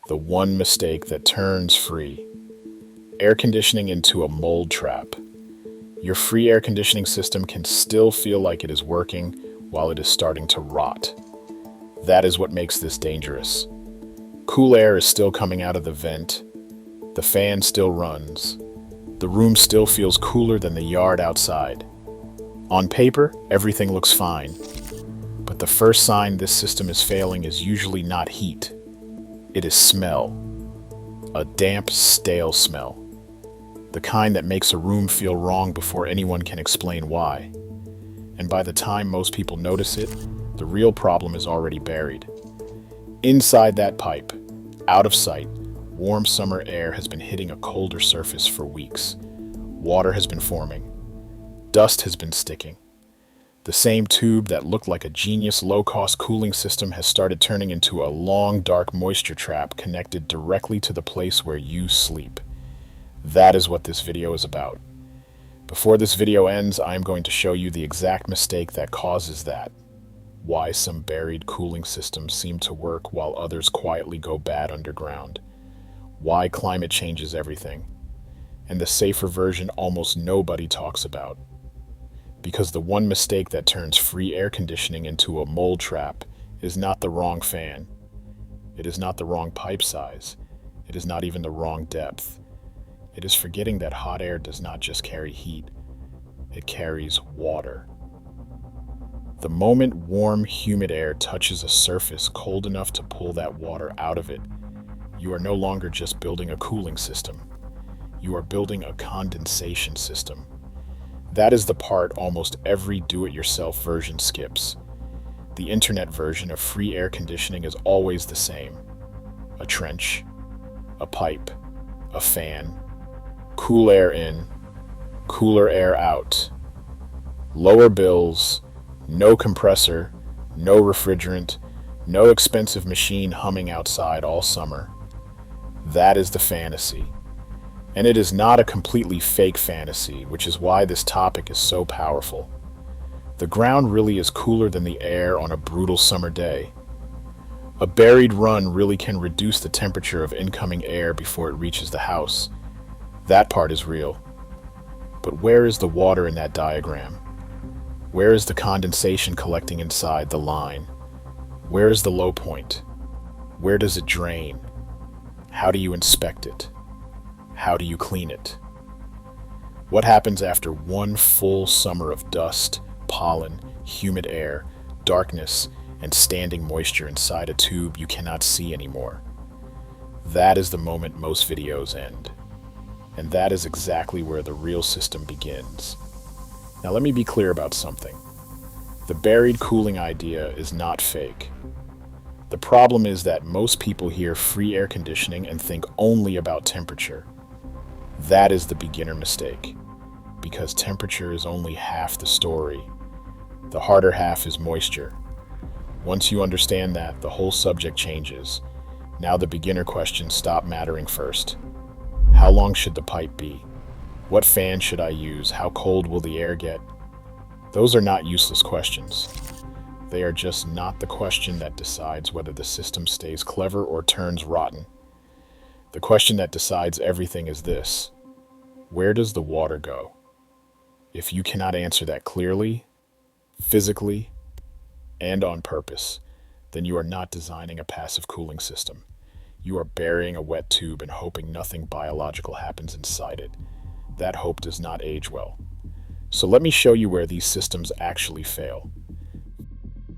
The one mistake that turns free air conditioning into a mold trap. Your free air conditioning system can still feel like it is working while it is starting to rot. That is what makes this dangerous. Cool air is still coming out of the vent, the fan still runs, the room still feels cooler than the yard outside. On paper, everything looks fine, but the first sign this system is failing is usually not heat. It is smell. A damp, stale smell. The kind that makes a room feel wrong before anyone can explain why. And by the time most people notice it, the real problem is already buried. Inside that pipe, out of sight, warm summer air has been hitting a colder surface for weeks. Water has been forming. Dust has been sticking. The same tube that looked like a genius low-cost cooling system has started turning into a long, dark moisture trap connected directly to the place where you sleep. That is what this video is about. Before this video ends, I am going to show you the exact mistake that causes that. Why some buried cooling systems seem to work while others quietly go bad underground. Why climate changes everything. And the safer version almost nobody talks about. Because the one mistake that turns free air conditioning into a mold trap is not the wrong fan. It is not the wrong pipe size. It is not even the wrong depth. It is forgetting that hot air does not just carry heat. It carries water. The moment warm, humid air touches a surface cold enough to pull that water out of it, you are no longer just building a cooling system. You are building a condensation system. That is the part almost every do-it-yourself version skips. The internet version of free air conditioning is always the same. A trench, a pipe, a fan, cool air in, cooler air out. Lower bills, no compressor, no refrigerant, no expensive machine humming outside all summer. That is the fantasy. And it is not a completely fake fantasy, which is why this topic is so powerful. The ground really is cooler than the air on a brutal summer day. A buried run really can reduce the temperature of incoming air before it reaches the house. That part is real. But where is the water in that diagram? Where is the condensation collecting inside the line? Where is the low point? Where does it drain? How do you inspect it? How do you clean it? What happens after one full summer of dust, pollen, humid air, darkness, and standing moisture inside a tube you cannot see anymore? That is the moment most videos end. And that is exactly where the real system begins. Now let me be clear about something. The buried cooling idea is not fake. The problem is that most people hear free air conditioning and think only about temperature. That is the beginner mistake, because temperature is only half the story. The harder half is moisture. Once you understand that, the whole subject changes. Now the beginner questions stop mattering first. How long should the pipe be? What fan should I use? How cold will the air get? Those are not useless questions. They are just not the question that decides whether the system stays clever or turns rotten. The question that decides everything is this: where does the water go? If you cannot answer that clearly, physically, and on purpose, then you are not designing a passive cooling system. You are burying a wet tube and hoping nothing biological happens inside it. That hope does not age well. So let me show you where these systems actually fail.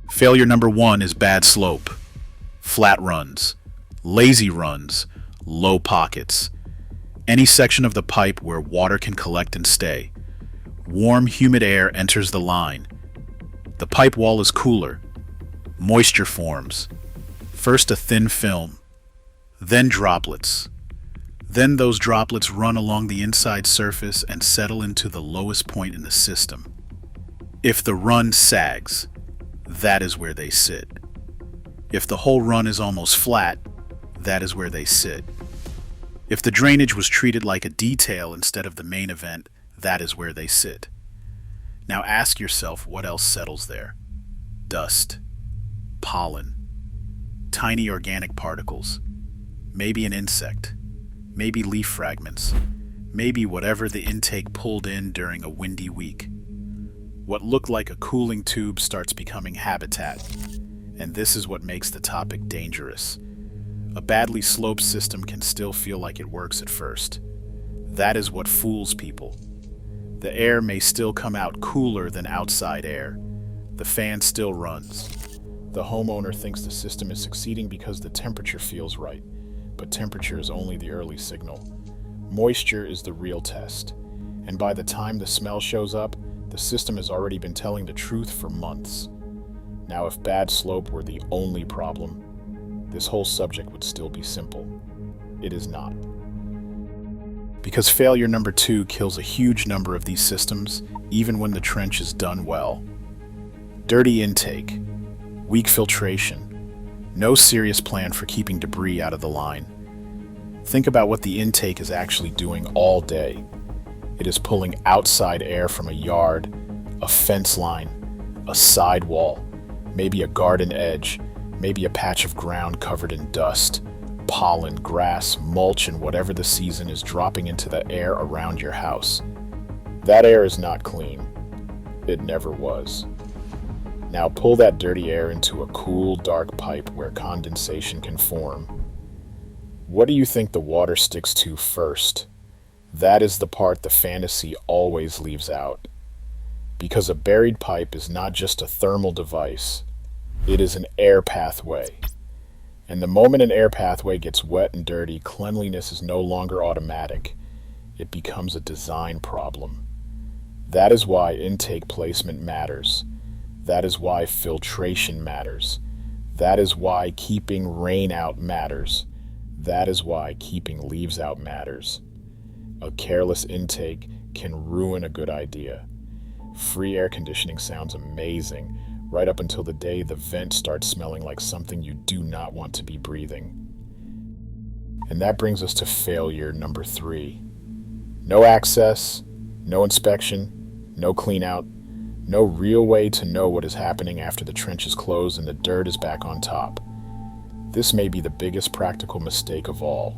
Failure number one is bad slope, flat runs, lazy runs, low pockets. Any section of the pipe where water can collect and stay. Warm, humid air enters the line. The pipe wall is cooler. Moisture forms. First a thin film, then droplets. Then those droplets run along the inside surface and settle into the lowest point in the system. If the run sags, that is where they sit. If the whole run is almost flat, that is where they sit. If the drainage was treated like a detail instead of the main event, that is where they sit. Now ask yourself what else settles there. Dust, pollen, tiny organic particles, Maybe an insect, maybe leaf fragments, maybe whatever the intake pulled in during a windy week. What looked like a cooling tube starts becoming habitat, and this is what makes the topic dangerous. A badly sloped system can still feel like it works at first. That is what fools people. The air may still come out cooler than outside air. The fan still runs. The homeowner thinks the system is succeeding because the temperature feels right, but temperature is only the early signal. Moisture is the real test, and by the time the smell shows up, the system has already been telling the truth for months. Now, if bad slope were the only problem, this whole subject would still be simple. It is not. Because failure number 2 kills a huge number of these systems, even when the trench is done well. Dirty intake, weak filtration, no serious plan for keeping debris out of the line. Think about what the intake is actually doing all day. It is pulling outside air from a yard, a fence line, a side wall, maybe a garden edge, maybe a patch of ground covered in dust, pollen, grass, mulch, and whatever the season is dropping into the air around your house. That air is not clean. It never was. Now pull that dirty air into a cool, dark pipe where condensation can form. What do you think the water sticks to first? That is the part the fantasy always leaves out. Because a buried pipe is not just a thermal device, it is an air pathway. And the moment an air pathway gets wet and dirty, cleanliness is no longer automatic. It becomes a design problem. That is why intake placement matters. That is why filtration matters. That is why keeping rain out matters. That is why keeping leaves out matters. A careless intake can ruin a good idea. Free air conditioning sounds amazing, right up until the day the vent starts smelling like something you do not want to be breathing. And that brings us to failure number 3. No access, no inspection, no clean out, no real way to know what is happening after the trench is closed and the dirt is back on top. This may be the biggest practical mistake of all.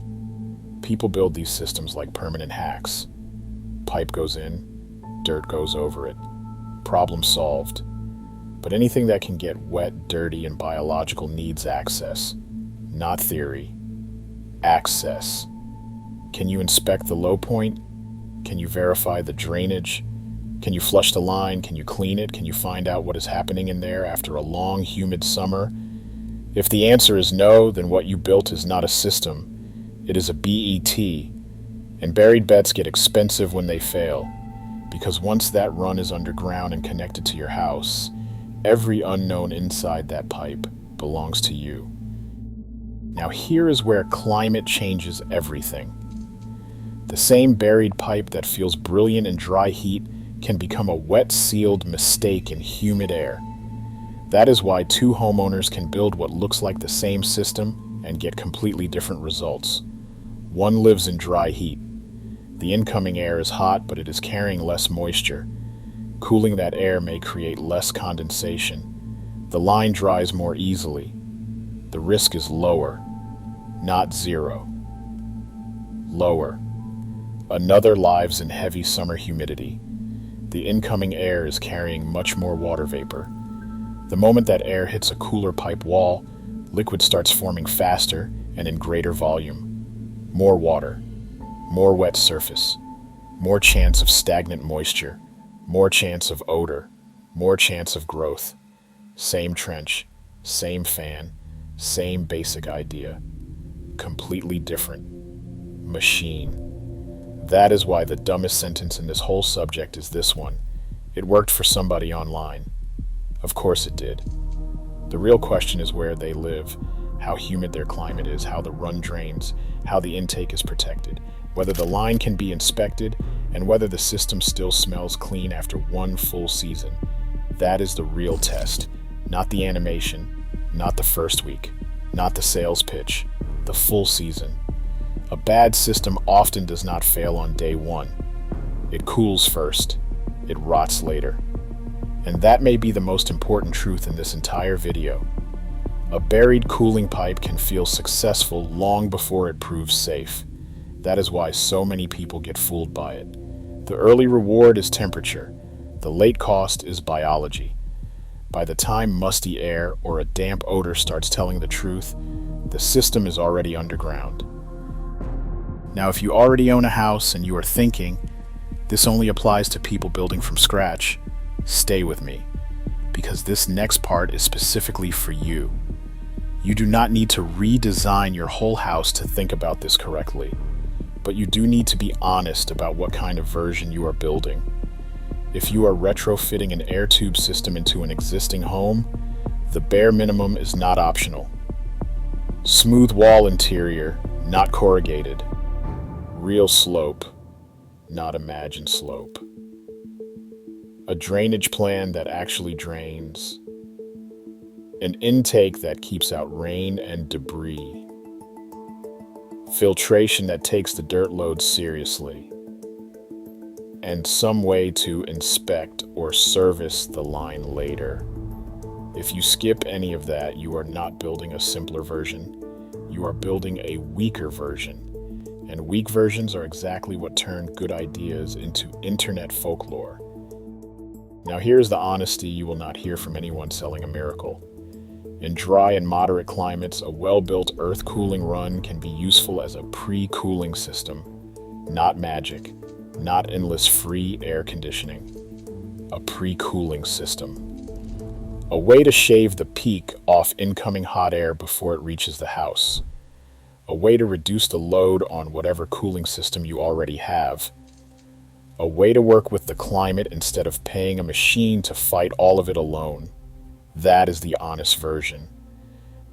People build these systems like permanent hacks. Pipe goes in, dirt goes over it. Problem solved. But anything that can get wet, dirty, and biological needs access. Not theory. Access. Can you inspect the low point? Can you verify the drainage? Can you flush the line? Can you clean it? Can you find out what is happening in there after a long, humid summer? If the answer is no, then what you built is not a system. It is a BET. And buried bets get expensive when they fail. Because once that run is underground and connected to your house, every unknown inside that pipe belongs to you. Now here is where climate changes everything. The same buried pipe that feels brilliant in dry heat can become a wet, sealed mistake in humid air. That is why 2 homeowners can build what looks like the same system and get completely different results. One lives in dry heat. The incoming air is hot, but it is carrying less moisture. Cooling that air may create less condensation. The line dries more easily. The risk is lower, not zero. Lower. Another lives in heavy summer humidity. The incoming air is carrying much more water vapor. The moment that air hits a cooler pipe wall, liquid starts forming faster and in greater volume. More water, more wet surface, more chance of stagnant moisture, more chance of odor, more chance of growth. Same trench, same fan, same basic idea. Completely different. Machine. That is why the dumbest sentence in this whole subject is this one. It worked for somebody online. Of course it did. The real question is where they live, how humid their climate is, how the run drains, how the intake is protected, whether the line can be inspected, and whether the system still smells clean after one full season. That is the real test, not the animation, not the first week, not the sales pitch, the full season. A bad system often does not fail on day 1. It cools first. It rots later. And that may be the most important truth in this entire video. A buried cooling pipe can feel successful long before it proves safe. That is why so many people get fooled by it. The early reward is temperature. The late cost is biology. By the time musty air or a damp odor starts telling the truth, the system is already underground. Now, if you already own a house and you are thinking, this only applies to people building from scratch, stay with me, because this next part is specifically for you. You do not need to redesign your whole house to think about this correctly, but you do need to be honest about what kind of version you are building. If you are retrofitting an air tube system into an existing home, the bare minimum is not optional. Smooth wall interior, not corrugated. Real slope, not imagined slope. A drainage plan that actually drains. An intake that keeps out rain and debris. Filtration that takes the dirt load seriously. And some way to inspect or service the line later. If you skip any of that, you are not building a simpler version. You are building a weaker version. And weak versions are exactly what turn good ideas into internet folklore. Now here's the honesty you will not hear from anyone selling a miracle. In dry and moderate climates, a well-built earth cooling run can be useful as a pre-cooling system. Not magic, not endless free air conditioning. A pre-cooling system. A way to shave the peak off incoming hot air before it reaches the house. A way to reduce the load on whatever cooling system you already have. A way to work with the climate instead of paying a machine to fight all of it alone. That is the honest version.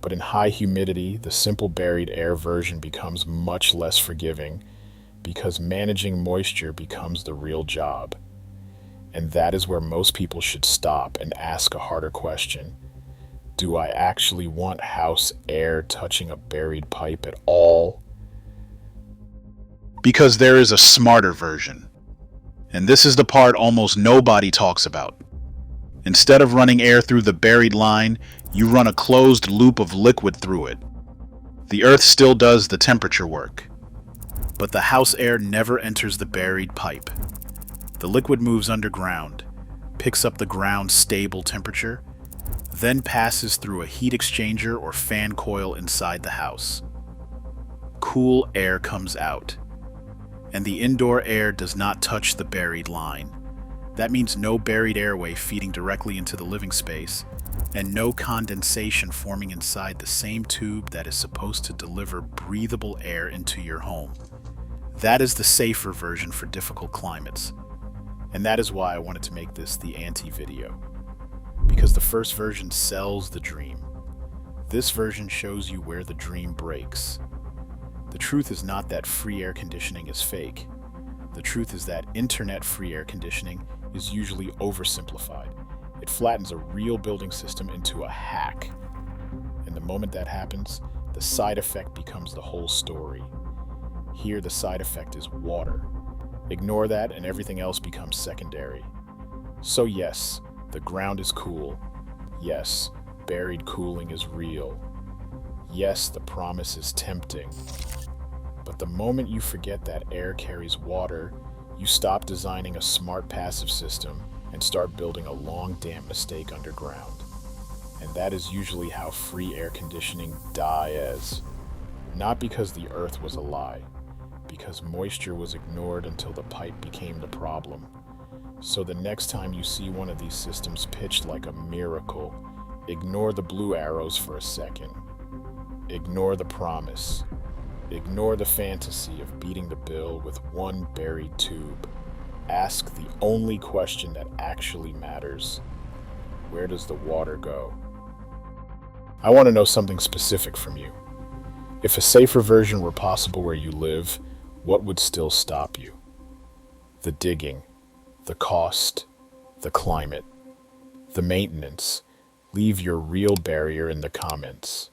But in high humidity, the simple buried air version becomes much less forgiving because managing moisture becomes the real job. And that is where most people should stop and ask a harder question. Do I actually want house air touching a buried pipe at all? Because there is a smarter version. And this is the part almost nobody talks about. Instead of running air through the buried line, you run a closed loop of liquid through it. The earth still does the temperature work, but the house air never enters the buried pipe. The liquid moves underground, picks up the ground's stable temperature, then passes through a heat exchanger or fan coil inside the house. Cool air comes out, and the indoor air does not touch the buried line. That means no buried airway feeding directly into the living space, and no condensation forming inside the same tube that is supposed to deliver breathable air into your home. That is the safer version for difficult climates. And that is why I wanted to make this the anti-video. Because the first version sells the dream. This version shows you where the dream breaks. The truth is not that free air conditioning is fake. The truth is that internet free air conditioning is usually oversimplified. It flattens a real building system into a hack. And the moment that happens, the side effect becomes the whole story. Here, the side effect is water. Ignore that and everything else becomes secondary. So yes, the ground is cool. Yes, buried cooling is real. Yes, the promise is tempting. But the moment you forget that air carries water, you stop designing a smart passive system and start building a long damp mistake underground. And that is usually how free air conditioning dies. Not because the earth was a lie, because moisture was ignored until the pipe became the problem. So the next time you see one of these systems pitched like a miracle, ignore the blue arrows for a second. Ignore the promise. Ignore the fantasy of beating the bill with one buried tube. Ask the only question that actually matters. Where does the water go? I want to know something specific from you. If a safer version were possible where you live, what would still stop you? The digging, the cost, the climate, the maintenance. Leave your real barrier in the comments.